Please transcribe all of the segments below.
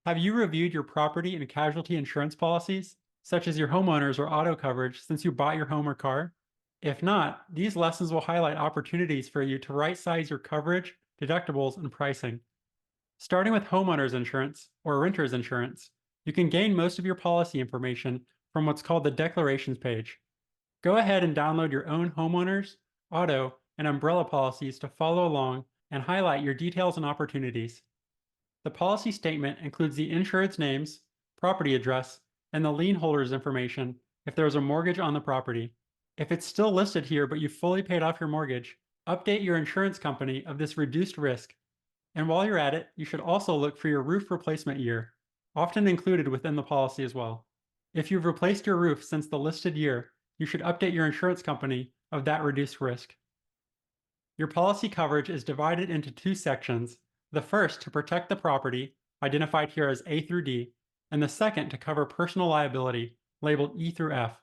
Have you reviewed your property and casualty insurance policies, such as your homeowners or auto coverage, since you bought your home or car? If not, these lessons will highlight opportunities for you to right-size your coverage, deductibles, and pricing. Starting with homeowners insurance or renter's insurance, you can gain most of your policy information from what's called the declarations page. Go ahead and download your own homeowners, auto, and umbrella policies to follow along and highlight your details and opportunities. The policy statement includes the insured's names, property address, and the lien holder's information if there is a mortgage on the property. If it's still listed here but you've fully paid off your mortgage, update your insurance company of this reduced risk. And while you're at it, you should also look for your roof replacement year, often included within the policy as well. If you've replaced your roof since the listed year, you should update your insurance company of that reduced risk. Your policy coverage is divided into two sections, the first to protect the property, identified here as A through D, and the second to cover personal liability, labeled E through F.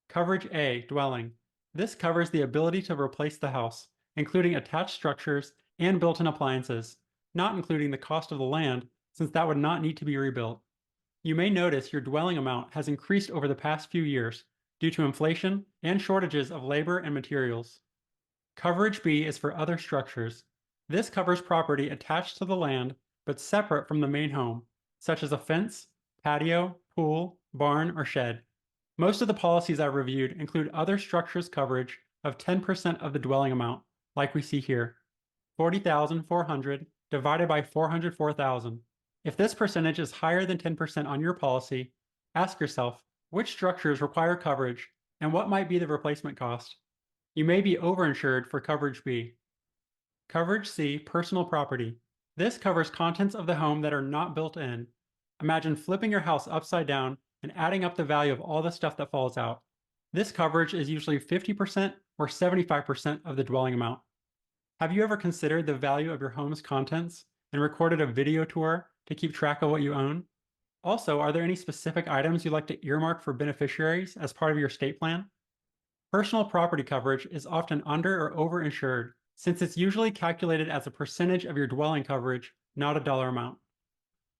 Coverage A, dwelling. This covers the ability to replace the house, including attached structures and built-in appliances, not including the cost of the land, since that would not need to be rebuilt. You may notice your dwelling amount has increased over the past few years due to inflation and shortages of labor and materials. Coverage B is for other structures. This covers property attached to the land but separate from the main home, such as a fence, patio, pool, barn, or shed. Most of the policies I've reviewed include other structures coverage of 10% of the dwelling amount, like we see here, 40,400 divided by 404,000. If this percentage is higher than 10% on your policy, ask yourself which structures require coverage and what might be the replacement cost. You may be overinsured for coverage B. Coverage C, personal property. This covers contents of the home that are not built in. Imagine flipping your house upside down and adding up the value of all the stuff that falls out. This coverage is usually 50% or 75% of the dwelling amount. Have you ever considered the value of your home's contents and recorded a video tour to keep track of what you own? Also, are there any specific items you'd like to earmark for beneficiaries as part of your estate plan? Personal property coverage is often under or overinsured, since it's usually calculated as a percentage of your dwelling coverage, not a dollar amount.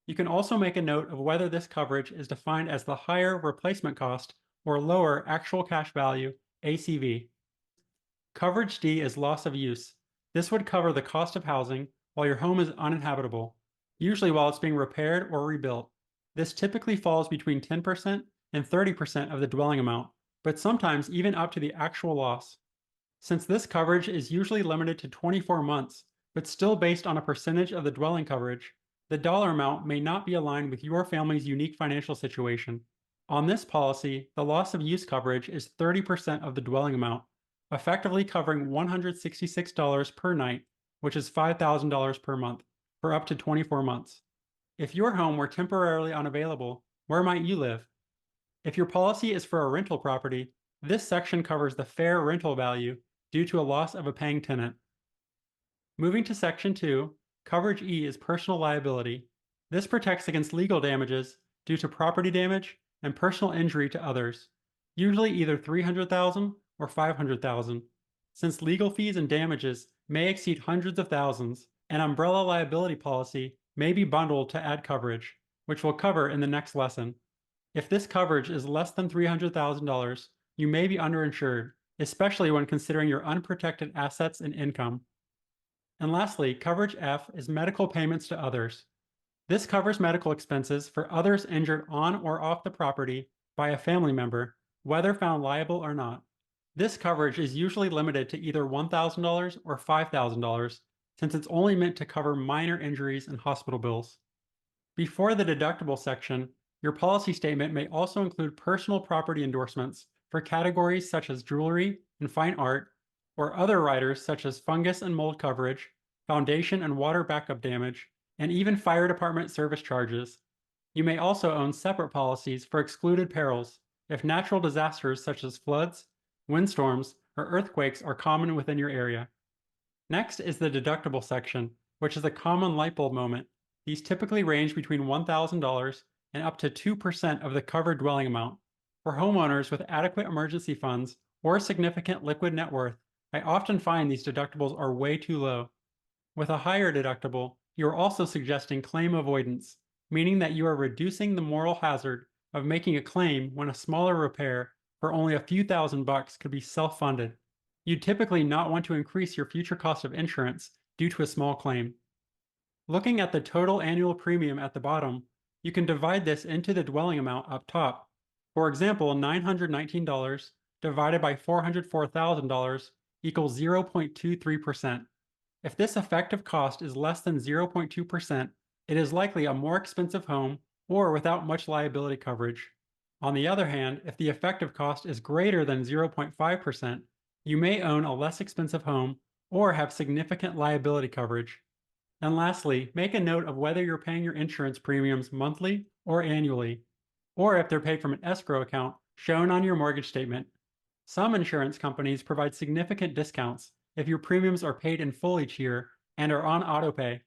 You can also make a note of whether this coverage is defined as the higher replacement cost or lower actual cash value, ACV. Coverage D is loss of use. This would cover the cost of housing while your home is uninhabitable, usually while it's being repaired or rebuilt. This typically falls between 10% and 30% of the dwelling amount, but sometimes even up to the actual loss. Since this coverage is usually limited to 24 months, but still based on a percentage of the dwelling coverage, the dollar amount may not be aligned with your family's unique financial situation. On this policy, the loss of use coverage is 30% of the dwelling amount, effectively covering $166 per night, which is $5,000 per month, for up to 24 months. If your home were temporarily unavailable, where might you live? If your policy is for a rental property, this section covers the fair rental value due to a loss of a paying tenant. Moving to Section 2, Coverage E is personal liability. This protects against legal damages due to property damage and personal injury to others, usually either $300,000 or $500,000. Since legal fees and damages may exceed hundreds of thousands, an umbrella liability policy may be bundled to add coverage, which we'll cover in the next lesson. If this coverage is less than $300,000, you may be underinsured, especially when considering your unprotected assets and income. And lastly, coverage F is medical payments to others. This covers medical expenses for others injured on or off the property by a family member, whether found liable or not. This coverage is usually limited to either $1,000 or $5,000, since it's only meant to cover minor injuries and hospital bills. Before the deductible section, your policy statement may also include personal property endorsements for categories such as jewelry and fine art, or other riders such as fungus and mold coverage, foundation and water backup damage, and even fire department service charges. You may also own separate policies for excluded perils if natural disasters such as floods, windstorms, or earthquakes are common within your area. Next is the deductible section, which is a common light bulb moment. These typically range between $1,000 and up to 2% of the covered dwelling amount. For homeowners with adequate emergency funds or significant liquid net worth, I often find these deductibles are way too low. With a higher deductible, you are also suggesting claim avoidance. meaning that you are reducing the moral hazard of making a claim when a smaller repair for only a few $1,000s could be self-funded. You'd typically not want to increase your future cost of insurance due to a small claim. Looking at the total annual premium at the bottom, you can divide this into the dwelling amount up top. For example, $919 divided by $404,000 equals 0.23%. If this effective cost is less than 0.2%, it is likely a more expensive home or without much liability coverage. On the other hand, if the effective cost is greater than 0.5%, you may own a less expensive home or have significant liability coverage. And lastly, make a note of whether you're paying your insurance premiums monthly or annually, or if they're paid from an escrow account shown on your mortgage statement. Some insurance companies provide significant discounts if your premiums are paid in full each year and are on autopay.